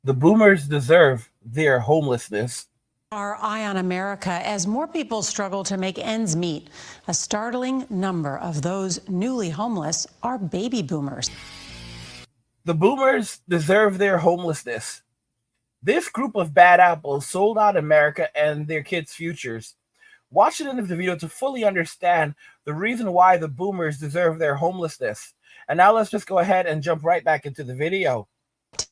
The boomers deserve their homelessness. Our eye on America as more people struggle to make ends meet. A startling number of those newly homeless are baby boomers. The boomers deserve their homelessness. This group of bad apples sold out America and their kids' futures. Watch the end of the video to fully understand the reason why the boomers deserve their homelessness. And now let's just go ahead and jump right back into the video.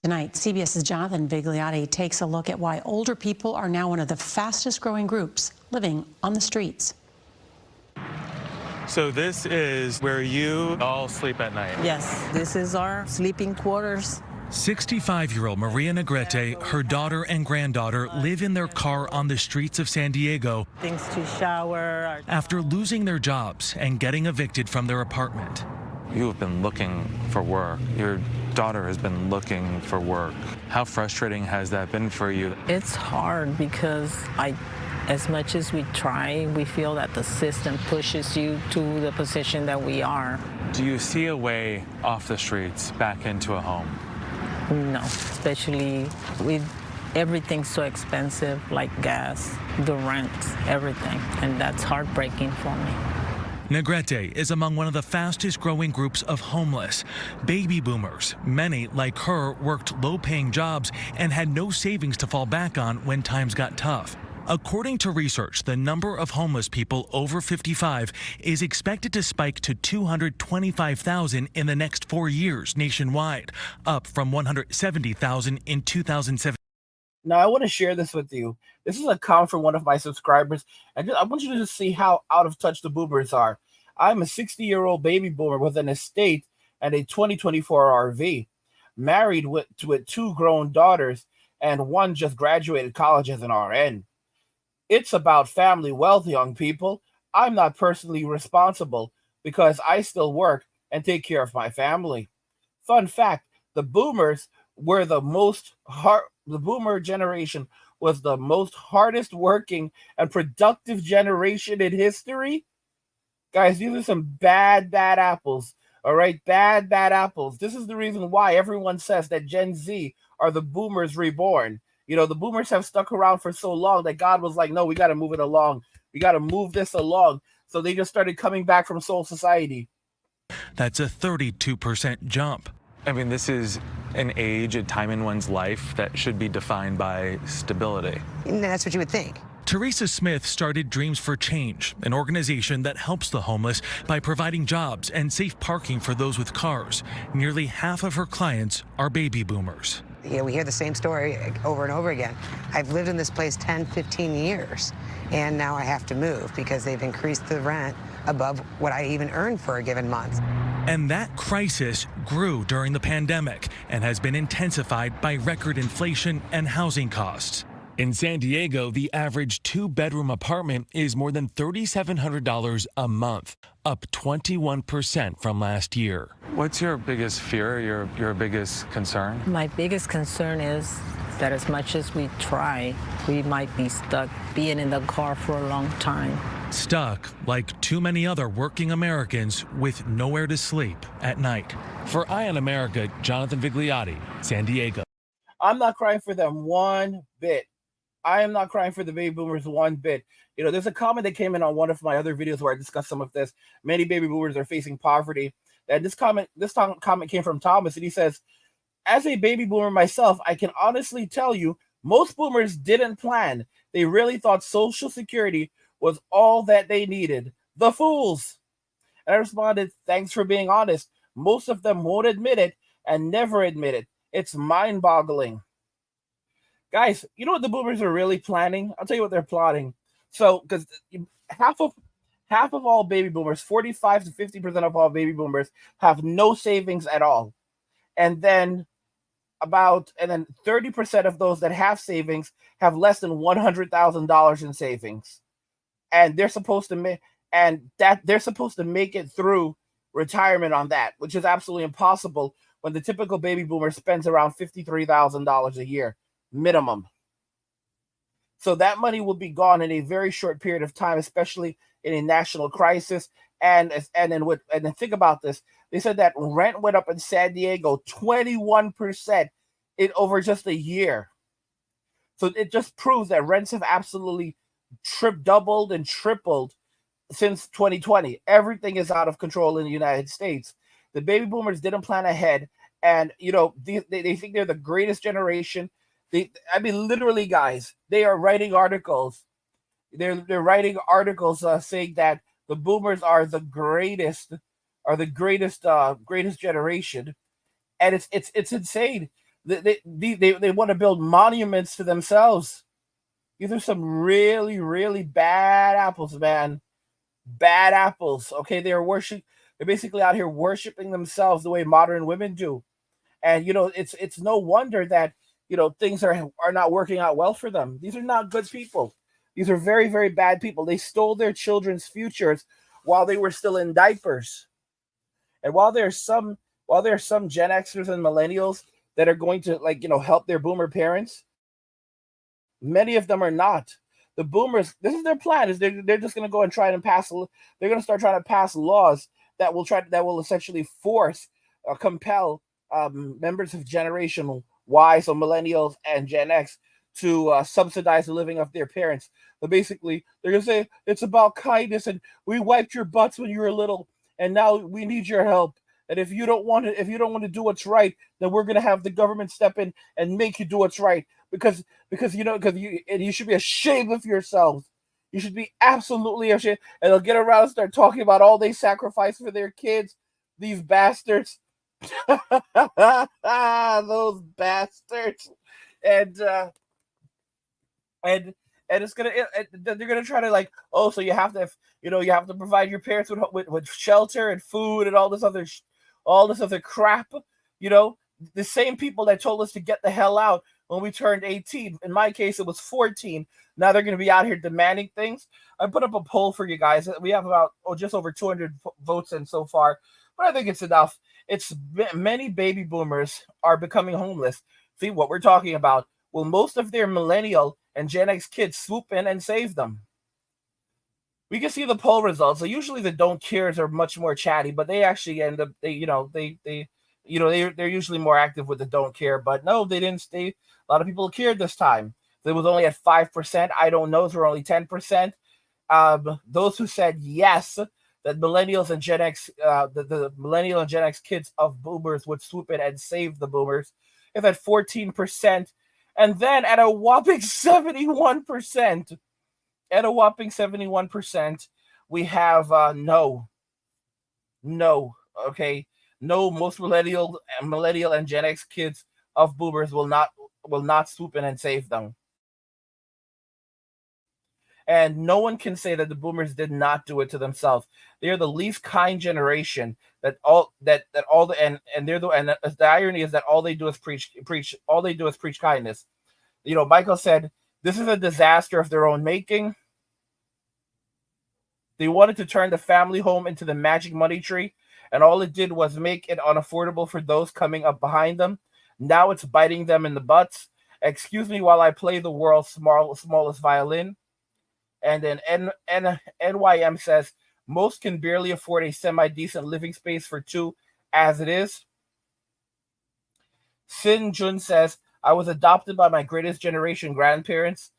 Tonight, CBS's Jonathan Vigliotti takes a look at why older people are now one of the fastest growing groups living on the streets. So this is where you all sleep at night? Yes, this is our sleeping quarters. 65-year-old Maria Negrete, her daughter and granddaughter live in their car on the streets of San Diego. Things to shower. After losing their jobs and getting evicted from their apartment. You have been looking for work. Your daughter has been looking for work. How frustrating has that been for you? It's hard because as much as we try, we feel that the system pushes you to the position that we are. Do you see a way off the streets back into a home? No, especially with everything so expensive, like gas, the rent, everything. And that's heartbreaking for me. Negrete is among one of the fastest growing groups of homeless. Baby boomers. Many, like her, worked low-paying jobs and had no savings to fall back on when times got tough. According to research, the number of homeless people over 55 is expected to spike to 225,000 in the next 4 years nationwide, up from 170,000 in 2007. Now, I want to share this with you. This is a comment from one of my subscribers. I want you to just see how out of touch the boomers are. I'm a 60-year-old baby boomer with an estate and a 2024 RV, married with two grown daughters, and one just graduated college as an RN. It's about family wealth, young people. I'm not personally responsible because I still work and take care of my family. Fun fact, the boomers were the boomer generation was the most hardest working and productive generation in history. Guys, these are some bad apples. All right, bad apples. This is the reason why everyone says that Gen Z are the boomers reborn. You know, the boomers have stuck around for so long that God was like, no, we got to move it along. We got to move this along. So they just started coming back from Soul Society. That's a 32% jump. I mean, this is an age, a time in one's life that should be defined by stability. And that's what you would think. Teresa Smith started Dreams for Change, an organization that helps the homeless by providing jobs and safe parking for those with cars. Nearly half of her clients are baby boomers. Yeah, we hear the same story over and over again. I've lived in this place 10, 15 years, and now I have to move because they've increased the rent above what I even earn for a given month. And that crisis grew during the pandemic and has been intensified by record inflation and housing costs. In San Diego, the average two-bedroom apartment is more than $3,700 a month, up 21% from last year. What's your biggest fear, your biggest concern? My biggest concern is that as much as we try, we might be stuck being in the car for a long time. Stuck, like too many other working Americans, with nowhere to sleep at night. For Eye on America, Jonathan Vigliotti, San Diego. I'm not crying for them one bit. I am not crying for the baby boomers one bit. You know, there's a comment that came in on one of my other videos where I discussed some of this. Many baby boomers are facing poverty. And this comment came from Thomas, and he says, as a baby boomer myself, I can honestly tell you, most boomers didn't plan. They really thought Social Security was all that they needed. The fools. And I responded, thanks for being honest. Most of them won't admit it and never admit it. It's mind-boggling. Guys, you know what the boomers are really planning? I'll tell you what they're plotting. So, because half of all baby boomers, 45 to 50% of all baby boomers have no savings at all. And then 30% of those that have savings have less than $100,000 in savings. And they're supposed to make it through retirement on that, which is absolutely impossible when the typical baby boomer spends around $53,000 a year minimum. So that money will be gone in a very short period of time, especially in a national crisis. And then think about this. They said that rent went up in San Diego 21% in over just a year. So it just proves that rents have absolutely doubled and tripled since 2020. Everything is out of control in the United States. The baby boomers didn't plan ahead, and they think they're the greatest generation. I mean, literally, guys, they are writing articles. They're writing articles saying that the boomers greatest generation, and it's insane. They want to build monuments to themselves. These are some really, really bad apples, man. Bad apples. Okay, they're basically out here worshiping themselves the way modern women do. And it's no wonder that things are not working out well for them. These are not good people. These are very, very bad people. They stole their children's futures while they were still in diapers. And while there's some Gen Xers and millennials that are going to help their boomer parents, many of them are not. The boomers, this is their plan, is they're just going to go and try and they're going to start trying to pass laws that will essentially compel members of Generation Y, so millennials and Gen X, to subsidize the living of their parents. But basically, they're going to say it's about kindness, and we wiped your butts when you were little, and now we need your help. And if you don't want to do what's right, then we're going to have the government step in and make you do what's right, because you should be ashamed of yourselves. You should be absolutely ashamed. And they'll get around and start talking about all they sacrifice for their kids. These bastards. Those bastards. And it's they're gonna try to so you have to provide your parents with shelter and food and all this other crap. The same people that told us to get the hell out when we turned 18. In my case, it was 14. Now they're going to be out here demanding things. I put up a poll for you guys. We have about just over 200 votes in so far, but I think it's enough. It's many baby boomers are becoming homeless. See what we're talking about. Will most of their millennial and Gen X kids swoop in and save them? We can see the poll results. So usually the don't cares are much more chatty, but they actually end up they're usually more active with the don't care. But no, they didn't stay. A lot of people cared this time. It was only at 5%. I don't know. Were only 10%. Those who said yes, that millennials and Gen X, the millennial and Gen X kids of boomers would swoop in and save the boomers, is at 14%. And then at a whopping 71%, we have no. Okay, no. Most millennial and Gen X kids of boomers will not swoop in and save them. And no one can say that the boomers did not do it to themselves. They are the least kind generation. The irony is that all they do is preach. All they do is preach kindness. Michael said this is a disaster of their own making. They wanted to turn the family home into the magic money tree, and all it did was make it unaffordable for those coming up behind them. Now it's biting them in the butts. Excuse me while I play the world's smallest violin. And then NYM says, most can barely afford a semi-decent living space for two as it is. Sin Jun says, I was adopted by my greatest generation grandparents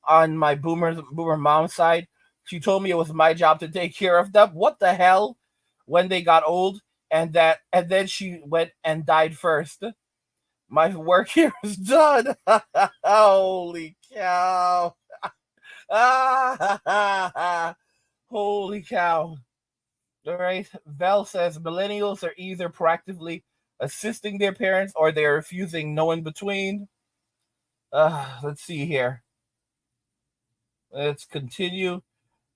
on my boomer mom's side. She told me it was my job to take care of them. What the hell? When they got old, and then she went and died first. My work here is done. Holy cow. Holy cow. All right. Val says millennials are either proactively assisting their parents or they're refusing, no in between. Let's see here. Let's continue.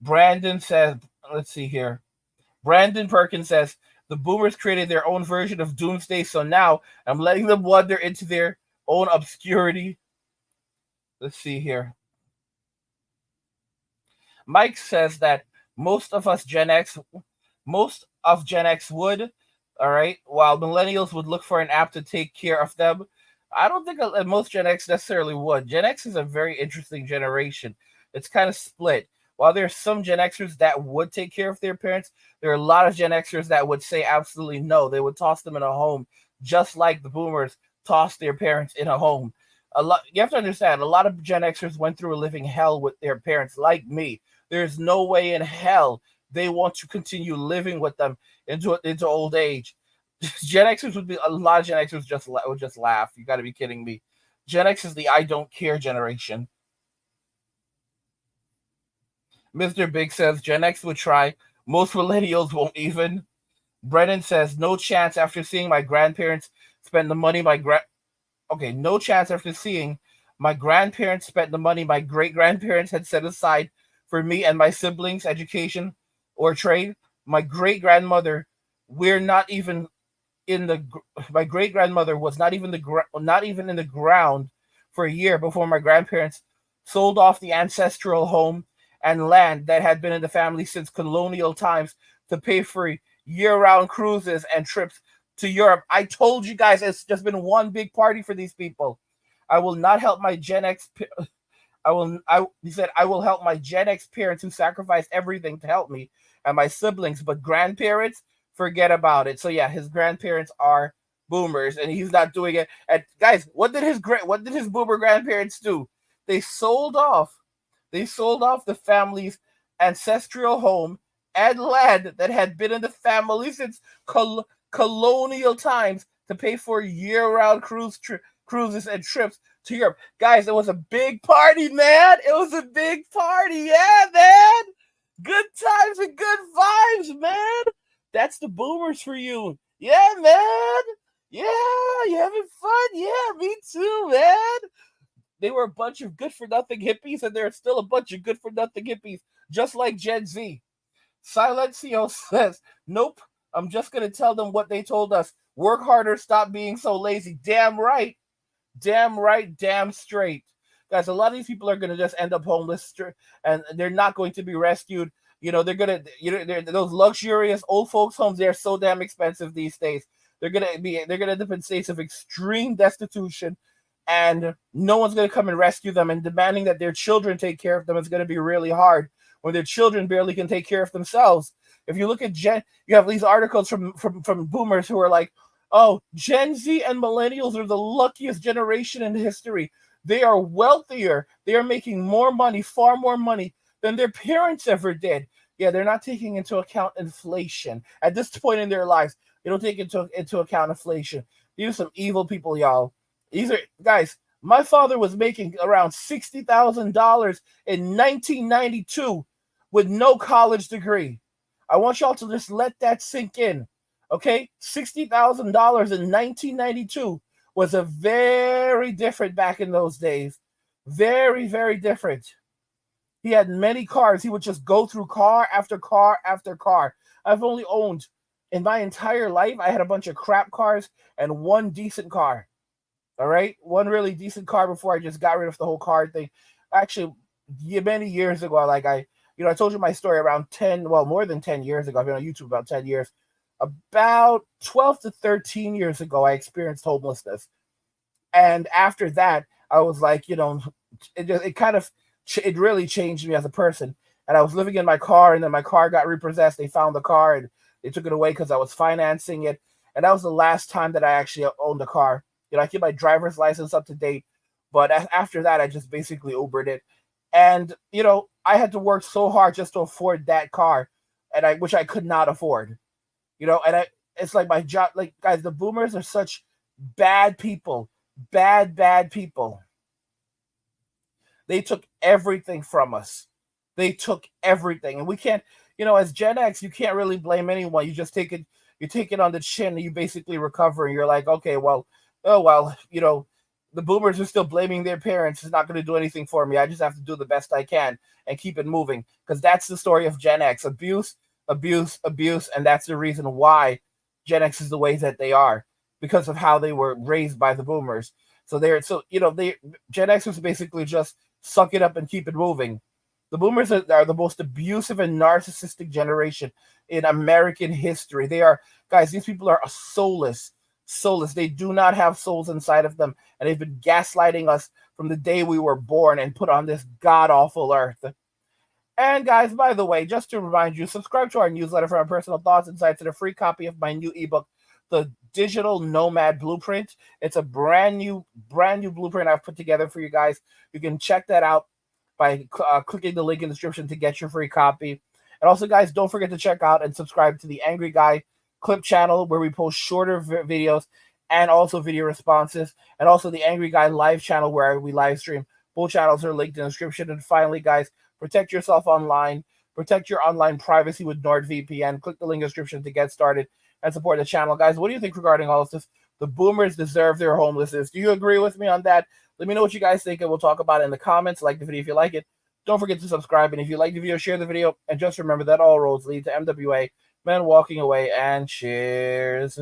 Brandon says, let's see here. Brandon Perkins says, the boomers created their own version of doomsday, so now I'm letting them wander into their own obscurity. Let's see here. Mike says that most of Gen X would, all right, while millennials would look for an app to take care of them. I don't think most Gen X necessarily would. Gen X is a very interesting generation. It's kind of split. While there's some Gen Xers that would take care of their parents, there are a lot of Gen Xers that would say absolutely no. They would toss them in a home, just like the boomers toss their parents in a home. You have to understand, a lot of Gen Xers went through a living hell with their parents, like me. There's no way in hell they want to continue living with them into old age. Gen Xers would be a lot of Gen Xers would just laugh. You got to be kidding me. Gen X is the I don't care generation. Mr. Big says Gen X would try. Most millennials won't even. Brennan says no chance after seeing my grandparents spend the money no chance after seeing my grandparents spent the money my great grandparents had set aside for me and my siblings' education or trade. My great grandmother, my great grandmother was not even in the ground for a year before my grandparents sold off the ancestral home and land that had been in the family since colonial times to pay for year-round cruises and trips to Europe. I told you guys, it's just been one big party for these people. I will not help my Gen X. He said, I will help my Gen X parents who sacrificed everything to help me and my siblings, but grandparents, forget about it. So yeah, his grandparents are boomers, and he's not doing it. And guys, what did his boomer grandparents do? They sold off the family's ancestral home and land that had been in the family since colonial times to pay for year-round cruises and trips to Europe. Guys, it was a big party, man. It was a big party. Yeah, man. Good times and good vibes, man. That's the boomers for you. Yeah, man. Yeah, you having fun? Yeah, me too, man. They were a bunch of good-for-nothing hippies, and there's still a bunch of good-for-nothing hippies, just like Gen Z. Silencio says, nope, I'm just going to tell them what they told us. Work harder, stop being so lazy. Damn right. Damn right, damn straight. Guys, a lot of these people are going to just end up homeless, and they're not going to be rescued. They're going to, those luxurious old folks homes, they're so damn expensive these days. They're going to end up in states of extreme destitution, and no one's going to come and rescue them, and demanding that their children take care of them is going to be really hard when their children barely can take care of themselves. If you look at you have these articles from boomers who are like, oh, Gen Z and millennials are the luckiest generation in history. They are wealthier. They are making more money, far more money than their parents ever did. Yeah, they're not taking into account inflation. At this point in their lives, they don't take into account inflation. These are some evil people, y'all. These are, guys, my father was making around $60,000 in 1992 with no college degree. I want y'all to just let that sink in. Okay? $60,000 in 1992 was a very different back in those days. Very, very different. He had many cars. He would just go through car after car after car. I've only owned, in my entire life, I had a bunch of crap cars and one decent car. All right? One really decent car before I just got rid of the whole car thing. Actually, many years ago, I told you my story around more than 10 years ago. I've been on YouTube about 10 years. About 12 to 13 years ago, I experienced homelessness. And after that, I was like, it really changed me as a person. And I was living in my car, and then my car got repossessed. They found the car, and they took it away because I was financing it. And that was the last time that I actually owned a car. I keep my driver's license up to date. But after that, I just basically Ubered it. And, I had to work so hard just to afford that car, which I could not afford. It's like my job. Like, guys, the boomers are such bad people. Bad people. They took everything from us. They took everything. And we can't, as Gen X, you can't really blame anyone. You just take it on the chin, and you basically recover. And you're like, okay, the boomers are still blaming their parents. It's not going to do anything for me. I just have to do the best I can and keep it moving. Because that's the story of Gen X. Abuse. And that's the reason why Gen X is the way that they are. Because of how they were raised by the boomers. Gen X was basically just suck it up and keep it moving. The boomers are the most abusive and narcissistic generation in American history. They are, guys, these people are soulless. They do not have souls inside of them, and they've been gaslighting us from the day we were born and put on this god-awful earth. And guys, by the way, just to remind you, subscribe to our newsletter for my personal thoughts, insights, and a free copy of my new ebook, the digital nomad blueprint. It's a brand new blueprint I've put together for you guys. You can check that out by clicking the link in the description to get your free copy. And also, guys, don't forget to check out and subscribe to the Angry Guy Clip channel, where we post shorter videos and also video responses, and also the Angry Guy Live channel, where we live stream. Both channels are linked in the description. And finally, guys, protect yourself online. Protect your online privacy with NordVPN. Click the link in the description to get started and support the channel. Guys, what do you think regarding all of this? The boomers deserve their homelessness. Do you agree with me on that? Let me know what you guys think, and we'll talk about it in the comments. Like the video if you like it. Don't forget to subscribe, and if you like the video, share the video. And just remember that all roads lead to MWA. Men walking away, and cheers.